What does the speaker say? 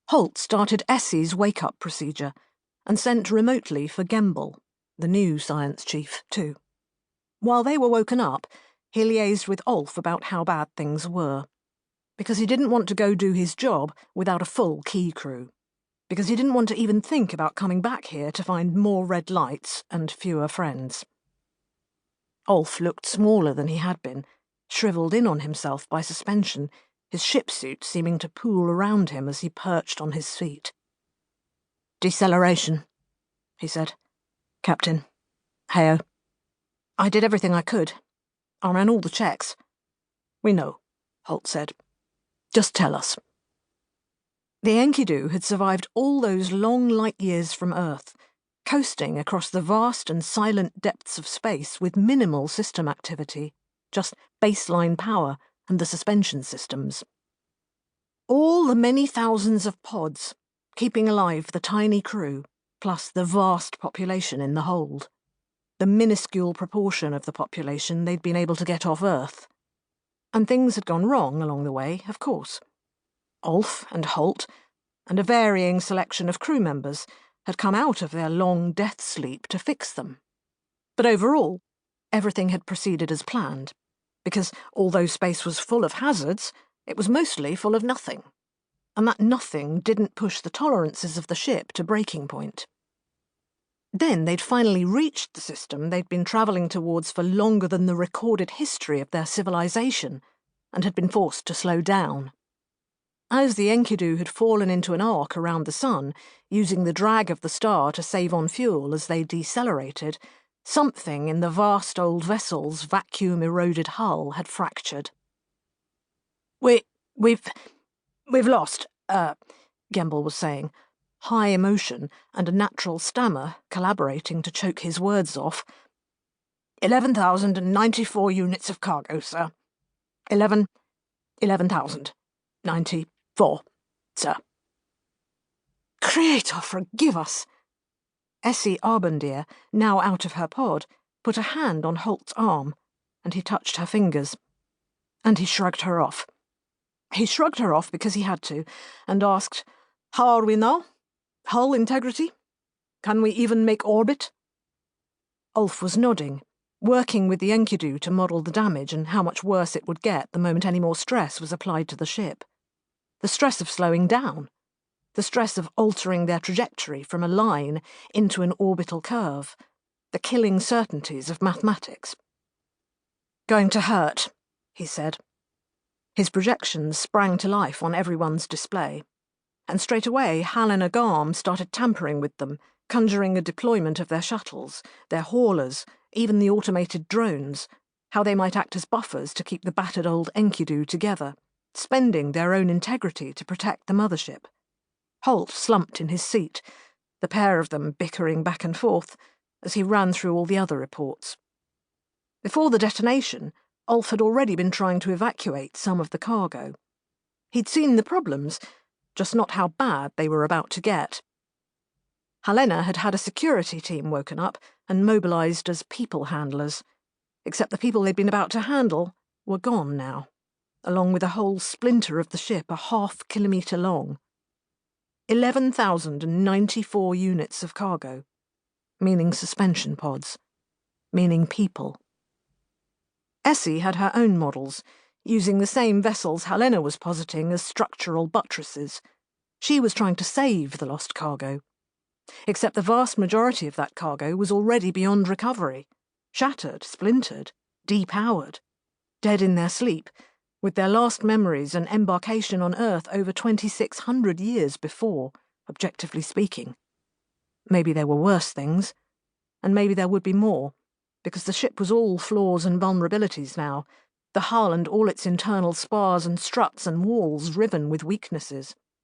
Holt started Essie's wake-up procedure and sent remotely for Gemble, the new science chief, too. While they were woken up, he liaised with Ulf about how bad things were, because he didn't want to go do his job without a full key crew, because he didn't want to even think about coming back here to find more red lights and fewer friends. Ulf looked smaller than he had been, shriveled in on himself by suspension, his ship suit seeming to pool around him as he perched on his feet. "Deceleration," he said. "Captain. Heo. I did everything I could. I ran all the checks." "We know," Holt said. "Just tell us." The Enkidu had survived all those long light years from Earth, coasting across the vast and silent depths of space with minimal system activity, just baseline power and the suspension systems. All the many thousands of pods, keeping alive the tiny crew, plus the vast population in the hold. The minuscule proportion of the population they'd been able to get off Earth. And things had gone wrong along the way, of course. Ulf and Holt, and a varying selection of crew members, had come out of their long death sleep to fix them. But overall, everything had proceeded as planned, because although space was full of hazards, it was mostly full of nothing. And that nothing didn't push the tolerances of the ship to breaking point. Then they'd finally reached the system they'd been travelling towards for longer than the recorded history of their civilization, and had been forced to slow down. As the Enkidu had fallen into an arc around the sun, using the drag of the star to save on fuel as they decelerated, something in the vast old vessel's vacuum-eroded hull had fractured. We've lost, Gemble was saying, high emotion and a natural stammer collaborating to choke his words off. 11,094 units of cargo, sir. 11,094, sir. Creator, forgive us! Essie Arbandier, now out of her pod, put a hand on Holt's arm, and he touched her fingers. And he shrugged her off. He shrugged her off because he had to, and asked, "How are we now? Hull integrity? Can we even make orbit?" Ulf was nodding, working with the Enkidu to model the damage and how much worse it would get the moment any more stress was applied to the ship. The stress of slowing down. The stress of altering their trajectory from a line into an orbital curve. The killing certainties of mathematics. "Going to hurt," he said. His projections sprang to life on everyone's display, and straight away Hal and Agam started tampering with them, conjuring a deployment of their shuttles, their haulers, even the automated drones, how they might act as buffers to keep the battered old Enkidu together, spending their own integrity to protect the mothership. Holt slumped in his seat, the pair of them bickering back and forth, as he ran through all the other reports. Before the detonation, Ulf had already been trying to evacuate some of the cargo. He'd seen the problems, just not how bad they were about to get. Helena had had a security team woken up and mobilised as people handlers, except the people they'd been about to handle were gone now, along with a whole splinter of the ship a half-kilometre long. 11,094 units of cargo, meaning suspension pods, meaning people. Essie had her own models, using the same vessels Helena was positing as structural buttresses. She was trying to save the lost cargo. Except the vast majority of that cargo was already beyond recovery, shattered, splintered, depowered, dead in their sleep, with their last memories an embarkation on Earth over 2,600 years before, objectively speaking. Maybe there were worse things, and maybe there would be more, because the ship was all flaws and vulnerabilities now, the hull and all its internal spars and struts and walls riven with weaknesses.